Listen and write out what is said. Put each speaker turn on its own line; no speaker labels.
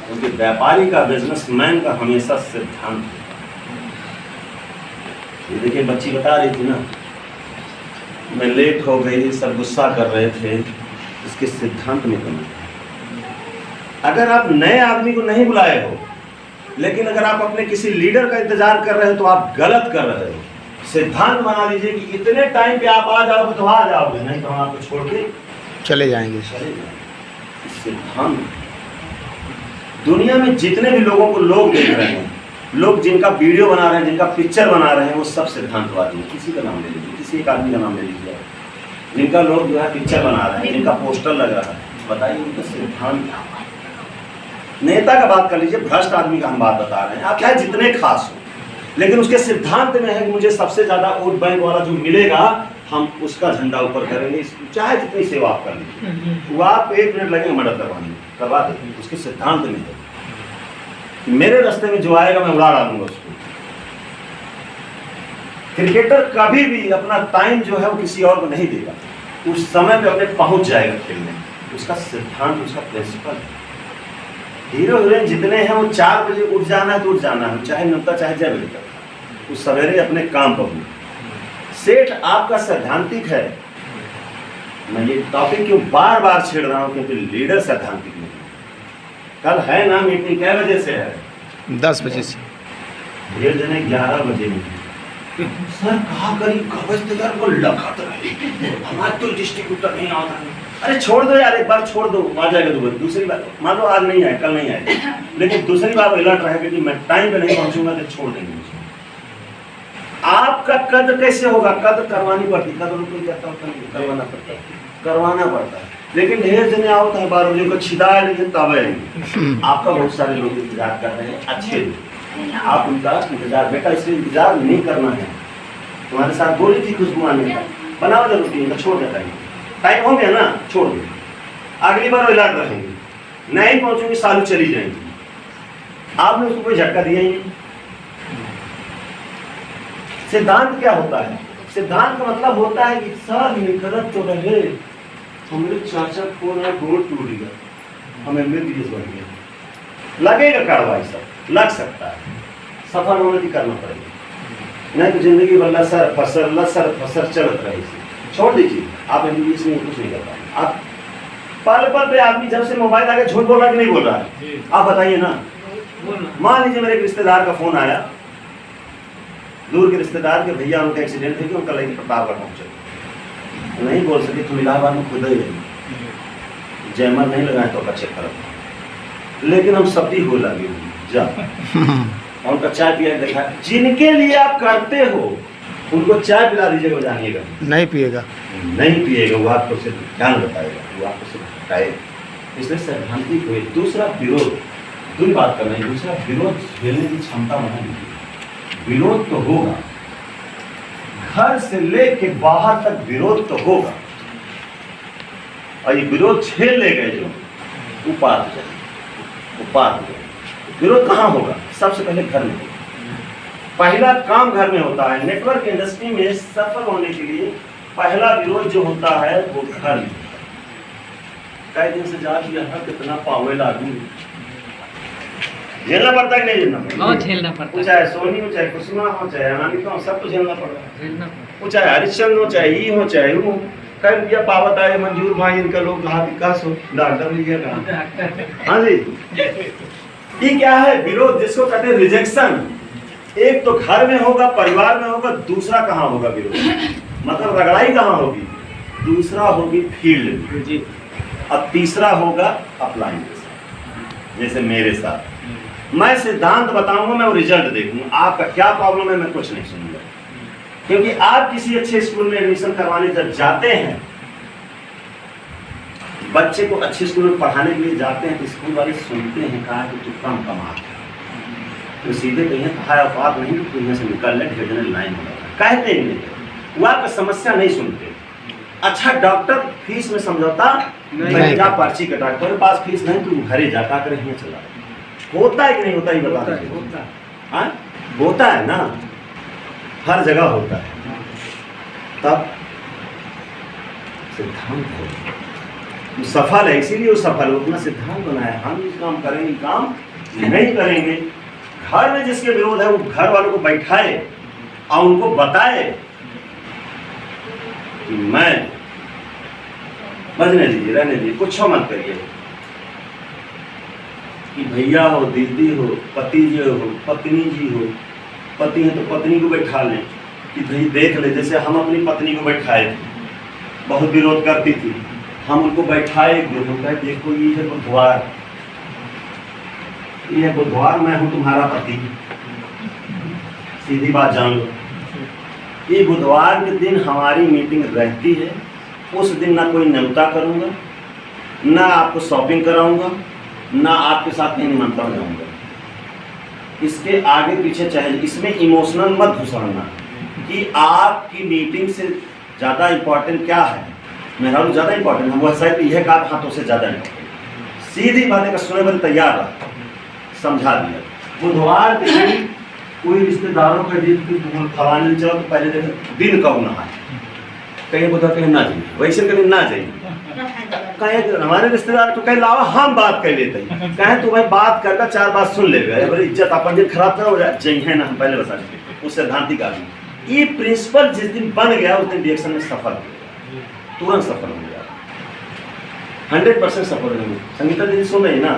क्योंकि व्यापारी का, बिजनेसमैन का हमेशा सिद्धांत है। ये देखिए बच्ची बता रही थी ना, मैं लेट हो गई, सब गुस्सा कर रहे थे, इसके सिद्धांत में कमी है। अगर आप नए आदमी को नहीं बुलाए हो, लेकिन अगर आप अपने किसी लीडर का इंतजार कर रहे हो तो आप गलत कर रहे हो। सिद्धांत बना लीजिए कि इतने टाइम पे आप आ जाओगे तो आ जाओगे, नहीं तो हम आपको छोड़ के
चले जाएंगे।
सिद्धांत। दुनिया में जितने भी लोगों को लोग देख रहे हैं, लोग जिनका वीडियो बना रहे हैं, जिनका पिक्चर बना रहे हैं, वो सब सिद्धांतवादी हैं। किसी का नाम ले लीजिए, किसी एक आदमी का नाम ले लीजिए, जिनका लोग जो है पिक्चर बना रहे हैं, जिनका पोस्टर लग रहा है, बताइए उनका सिद्धांत। नेता का बात कर लीजिए, भ्रष्ट आदमी का हम बात बता रहे हैं, आप चाहे जितने खास हो, लेकिन उसके सिद्धांत में है कि मुझे सबसे ज्यादा वोट बैंक वाला जो मिलेगा हम उसका झंडा ऊपर करेंगे, चाहे जितनी सेवा आप कर लीजिए, वो आप 1 मिनट लगेंगे मदद करवा देंगे। उसके सिद्धांत में है कि मेरे रास्ते में जो आएगा मैं उड़ा डालूंगा उसको। क्रिकेटर कभी भी अपना टाइम जो है वो किसी और को नहीं देगा, उस समय पे अपने पहुंच जाएगा खेलने। उसका सिद्धांत, उसका प्रिंसिपल। हीरो हीरोइन जितने हैं वो 4 बजे उठ जाना है तो उठ जाना है, चाहे 9 चाहे 6 बजे तक, वो सवेरे अपने काम पर। सेठ आपका सैद्धांतिक है। मैं ये टॉपिक क्यों बार बार छेड़ रहा हूँ, क्योंकि लीडर सैद्धांतिक नहीं। कल है ना मीटिंग, कै बजे से है?
10 बजे से।
11 बजे में सर कहा करी कागज तैयार को लखत रहे, हमारे तो डिस्ट्रीब्यूटर नहीं आता है। अरे छोड़ दो यार, एक बार छोड़ दो, आ जाएगा दोबारा। दूसरी बार मान लो आज नहीं आए, कल नहीं आए, लेकिन दूसरी बार अलर्ट रहेगा कि मैं टाइम पे नहीं पहुंचूंगा तो छोड़ देंगे। आपका कद कैसे होगा? कद करवानी पड़ती, कद रुपये कहता होता है, करवाना पड़ता है। लेकिन ढेर जने आओ तो 12 बजे को छिदा लेकिन तब आएंगे। आपका बहुत सारे लोग इंतजार कर रहे हैं, अच्छे लोग, आप उनका इंतजार, बेटा इसलिए इंतजार नहीं करना है। तुम्हारे साथ बोली थी खुशबू आने का, बनाओ जरूर इनका, छोड़ देता है। टाइम हो गया ना, छोड़ दो, अगली बार अलर्ट रहेंगे, नहीं पहुंचूंगी सालू चली जाएंगी। आपने उसको कोई झटका दिया ही नहीं। सिद्धांत क्या होता है? सिद्धांत का मतलब होता है कि सब निकलत तो रहे, हमने चाचा को ना गोट टूट गया, हमें MBBS बन गया, लगेगा कार्रवाई, सब लग सकता है, सफल होने की करना पड़ेगा, नहीं तो जिंदगी भर लसर फसर चलत रहे। छोड़ दीजिए, आप MBBS में कुछ नहीं कर पाएंगे। आप पल पल पे आदमी जब से मोबाइल आके झूठ बोल रहा है कि नहीं बोल रहा है, आप बताइए ना। मान लीजिए मेरे एक रिश्तेदार का फोन आया, दूर के रिश्तेदार के, भैया उनका एक्सीडेंट है कि उनका लड़की प्रतापगढ़ पहुंचे, नहीं बोल सके तो इलाहाबाद में खुद ही जयमर नहीं लगाए तो चेक करो, लेकिन हम सभी हो लगे जा और उनका चाय पिया देखा। जिनके लिए आप करते हो उनको चाय पिला दीजिएगा, जानिएगा
नहीं पिएगा,
नहीं पिएगा, वो आपको सिर्फ ध्यान बताएगा, वो आपको सिर्फ बताएगा। इसलिए सैद्धांतिक हुए। दूसरा विरोध, दूसरी बात कर रहे हैं, दूसरा विरोध झेलने की क्षमता बनानी। विरोध तो होगा, घर से लेके बाहर तक विरोध तो होगा, और ये विरोध झेल ले गए जो उपार हो जाए। विरोध कहाँ होगा? सबसे पहले घर में होगा। पहला काम घर में होता है। नेटवर्क इंडस्ट्री में सफल होने के लिए पहला विरोध जो होता है वो घर में। कई दिन से जा दिया है, कितना पावेल आदमी झेलना पड़ता है कि नहीं झेलना पड़ता?
झेलना पड़ता है।
चाहे सोनी हो, चाहे कुसुमा हो, चाहे अनामिका हो, सबको झेलना पड़ता है। वो चाहे हरिश्चंद्र हो, चाहे ई हो, चाहे वो कर दिया पावत आए मंजूर भाई, इनका लोग कहा विकास हो, डॉक्टर लिया कहा। हाँ जी, ये क्या है? विरोध जिसको कहते हैं रिजेक्शन। एक तो घर में होगा, परिवार में होगा, दूसरा कहाँ होगा विरोध? मतलब रगड़ाई कहाँ होगी? दूसरा होगी फील्ड जी, अब तीसरा होगा अपलाइन, जैसे मेरे साथ। मैं सिद्धांत बताऊंगा, मैं वो रिजल्ट देखूंगा। आपका क्या प्रॉब्लम है मैं कुछ नहीं सुनूंगा, क्योंकि आप किसी अच्छे स्कूल में एडमिशन करवाने जब जाते हैं, बच्चे को अच्छे स्कूल में पढ़ाने के लिए जाते हैं, तो स्कूल वाले सुनते हैं कहा कि तू कम कमा, तो सीधे कहीं कहा बात नहीं, तो इनमें से निकलने ढेर जने लाइन हो रहा है, कहते ही नहीं, वो आपका समस्या नहीं सुनते। अच्छा डॉक्टर फीस में समझौता नहीं, जा पर्ची कटा, तेरे पास फीस नहीं, तू घरे जाता कर यहाँ चला। होता है कि नहीं होता? ही बता दीजिए। होता है ना, हर जगह होता है। तब सिद्धांत है, वो सफल है, इसीलिए वो सफल है। अपना सिद्धांत बनाया, हम ये काम करेंगे, काम नहीं करेंगे। घर में जिसके विरोध है वो घर वालों को बैठाए और उनको बताए कि मैं बजने दीजिए, रहने दीजिए, कुछ मत करिए। कि भैया हो, दीदी हो, पति जी हो, पत्नी जी हो, पति है तो पत्नी को बैठा लें कि भाई देख ले। जैसे हम अपनी पत्नी को बैठाए थे, बहुत विरोध करती थी, हम उनको बैठाए, हम कहे देखो ये है बुधवार, ये है बुधवार, मैं हूँ तुम्हारा पति, सीधी बात जान लो। ये बुधवार के दिन हमारी मीटिंग रहती है, उस दिन ना कोई न्योता करूँगा, ना आपको शॉपिंग कराऊंगा, ना आपके साथ कहीं निमंत्रण जाऊँगा। इसके आगे पीछे चाहे, इसमें इमोशनल मत घुसाना कि आपकी मीटिंग से ज़्यादा इम्पोर्टेंट क्या है। मेरा लोग ज़्यादा इम्पोर्टेंट है, वो शायद यह कहा हाथों से ज़्यादा इम्पोर्टेंट। सीधी बातें का सुने पर तैयार रहा, समझा दिया। बुधवार के दिन कोई रिश्तेदारों का दिन खवाने चलो तो पहले देखें दिन कब नहा, कहीं बुधा कहीं ना जाइए, वैसे कहीं ना जाइए। कहें हमारे रिश्तेदार तो कहीं लावा हम बात कर लेते हैं, कहें तो भाई बात करना 4 बात सुन ले गए, इज्जत अपन दिन खराब ना हो जाए, जय ना हम पहले बता देते। उस सिद्धांतिक आदमी ये प्रिंसिपल जिस दिन बन गया उस दिन डिएक्शन में सफल हो गया, तुरंत सफल हो गया, 100% सफल हो गया। संगीता दीदी सुन रही ना,